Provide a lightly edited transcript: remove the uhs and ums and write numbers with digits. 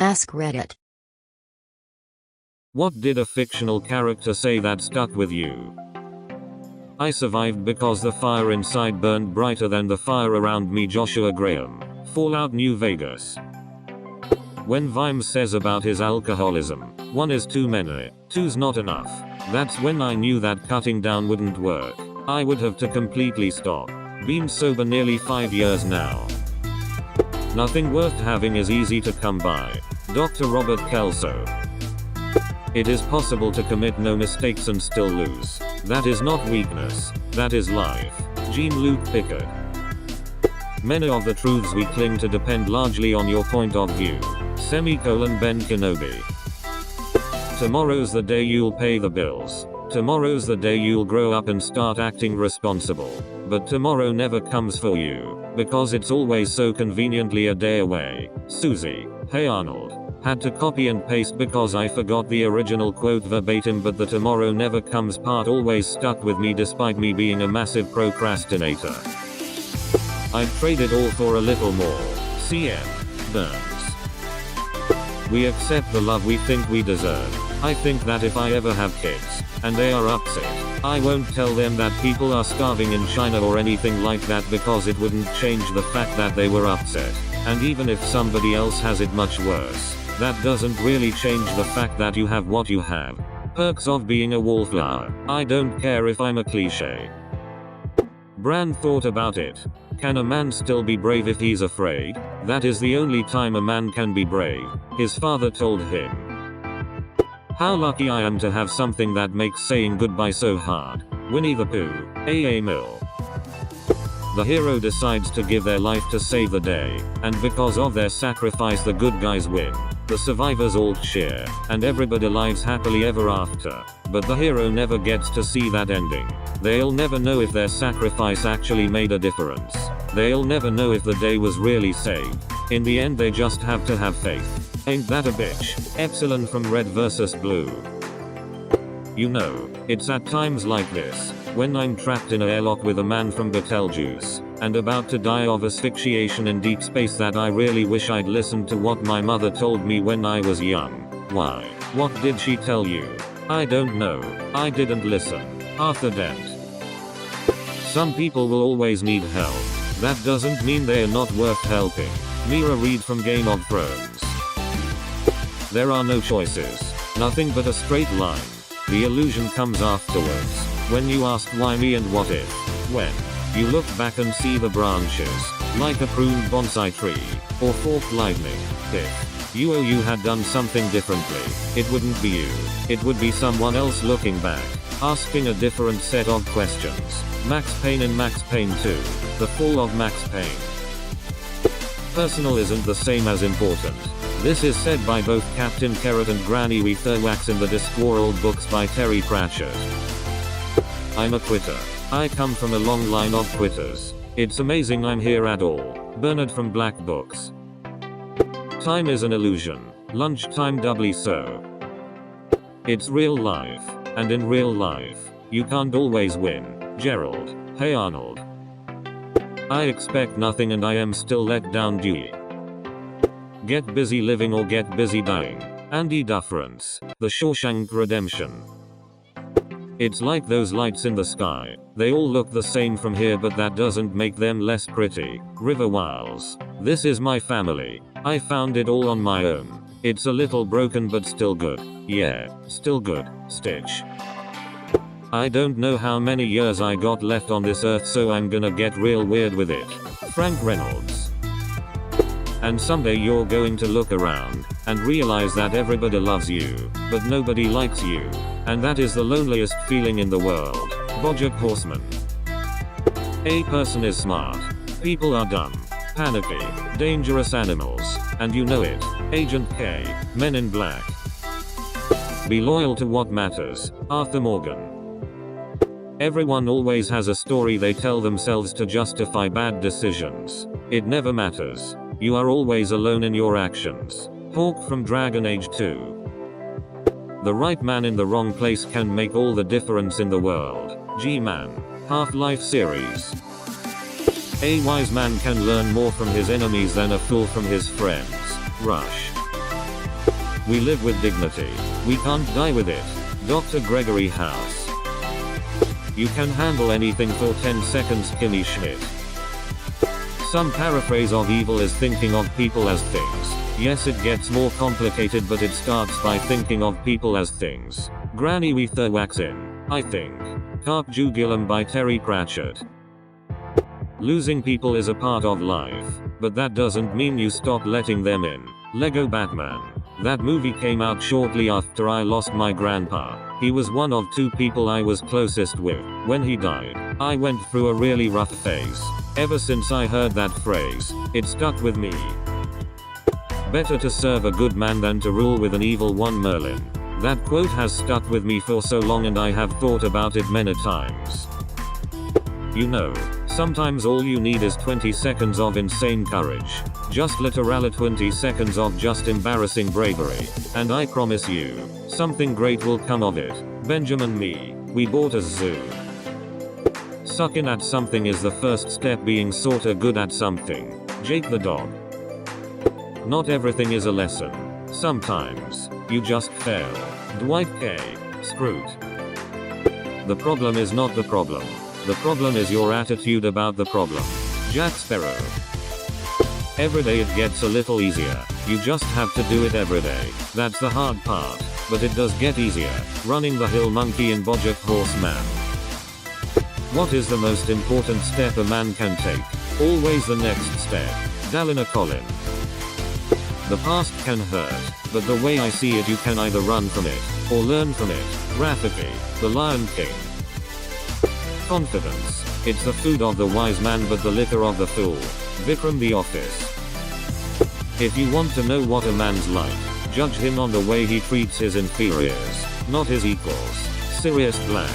Ask Reddit. What did a fictional character say that stuck with you? I survived because the fire inside burned brighter than the fire around me. Joshua Graham. Fallout New Vegas. When Vimes says about his alcoholism, one is too many, two's not enough. That's when I knew that cutting down wouldn't work. I would have to completely stop. Been sober nearly 5 years now. Nothing worth having is easy to come by. Dr. Robert Kelso. It is possible to commit no mistakes and still lose. That is not weakness, that is life. Jean-Luc Picard. Many of the truths we cling to depend largely on your point of view. Ben Kenobi. Tomorrow's the day you'll pay the bills. Tomorrow's the day you'll grow up and start acting responsible. But tomorrow never comes for you, because it's always so conveniently a day away. Susie. Hey Arnold. Had to copy and paste because I forgot the original quote verbatim, but the tomorrow never comes part always stuck with me despite me being a massive procrastinator. I'd trade it all for a little more. C.M. Burns. We accept the love we think we deserve. I think that if I ever have kids, and they are upset, I won't tell them that people are starving in China or anything like that, because it wouldn't change the fact that they were upset. And even if somebody else has it much worse, that doesn't really change the fact that you have what you have. Perks of being a wallflower. I don't care if I'm a cliche. Bran thought about it. Can a man still be brave if he's afraid? That is the only time a man can be brave, his father told him. How lucky I am to have something that makes saying goodbye so hard. Winnie the Pooh. A.A. Mill. The hero decides to give their life to save the day, and because of their sacrifice the good guys win. The survivors all cheer, and everybody lives happily ever after. But the hero never gets to see that ending. They'll never know if their sacrifice actually made a difference. They'll never know if the day was really saved. In the end they just have to have faith. Ain't that a bitch? Epsilon from Red vs. Blue. You know, it's at times like this, when I'm trapped in an airlock with a man from Betelgeuse, and about to die of asphyxiation in deep space, that I really wish I'd listened to what my mother told me when I was young. Why? What did she tell you? I don't know. I didn't listen. Arthur Dent. Some people will always need help. That doesn't mean they're not worth helping. Mira Reed from Game of Thrones. There are no choices. Nothing but a straight line. The illusion comes afterwards. When you ask why me and what if. When you look back and see the branches, like a pruned bonsai tree, or forked lightning. If you had done something differently, it wouldn't be you. It would be someone else looking back, asking a different set of questions. Max Payne in Max Payne 2. The Fall of Max Payne. Personal isn't the same as important. This is said by both Captain Carrot and Granny Weatherwax in the Discworld books by Terry Pratchett. I'm a quitter. I come from a long line of quitters. It's amazing I'm here at all. Bernard from Black Books. Time is an illusion. Lunchtime doubly so. It's real life. And in real life, you can't always win. Gerald. Hey Arnold. I expect nothing and I am still let down. Dewey. Get busy living or get busy dying. Andy Dufresne. The Shawshank Redemption. It's like those lights in the sky. They all look the same from here, but that doesn't make them less pretty. River Wiles. This is my family. I found it all on my own. It's a little broken but still good. Yeah, still good. Stitch. I don't know how many years I got left on this earth, so I'm gonna get real weird with it. Frank Reynolds. And someday you're going to look around and realize that everybody loves you, but nobody likes you. And that is the loneliest feeling in the world. Bojack Horseman. A person is smart. People are dumb. Panicky. Dangerous animals. And you know it. Agent K. Men in Black. Be loyal to what matters. Arthur Morgan. Everyone always has a story they tell themselves to justify bad decisions. It never matters. You are always alone in your actions. Hawk from Dragon Age 2. The right man in the wrong place can make all the difference in the world. G-Man. Half-Life series. A wise man can learn more from his enemies than a fool from his friends. Rush. We live with dignity. We can't die with it. Dr. Gregory House. You can handle anything for 10 seconds. Kimmy Schmidt. Some paraphrase of evil is thinking of people as things. Yes, it gets more complicated, but it starts by thinking of people as things. Granny Weather Waxin, I think. Carp Jugulum by Terry Pratchett. Losing people is a part of life, but that doesn't mean you stop letting them in. Lego Batman. That movie came out shortly after I lost my grandpa. He was one of 2 people I was closest with. When he died, I went through a really rough phase. Ever since I heard that phrase, it stuck with me. Better to serve a good man than to rule with an evil one. Merlin. That quote has stuck with me for so long, and I have thought about it many times. You know, sometimes all you need is 20 seconds of insane courage. Just literally 20 seconds of just embarrassing bravery. And I promise you, something great will come of it. Benjamin Me. We bought a zoo. Sucking at something is the first step, being sorta good at something. Jake the dog. Not everything is a lesson. Sometimes, you just fail. Dwight K. Scrute. The problem is not the problem. The problem is your attitude about the problem. Jack Sparrow. Every day it gets a little easier. You just have to do it every day. That's the hard part. But it does get easier. Running the hill monkey in Bojack Horseman. What is the most important step a man can take? Always the next step. Dalina Collin. The past can hurt, but the way I see it, you can either run from it, or learn from it. Rafiki, The Lion King. Confidence. It's the food of the wise man but the liquor of the fool. Vikram The Office. If you want to know what a man's like, judge him on the way he treats his inferiors, not his equals. Sirius Black.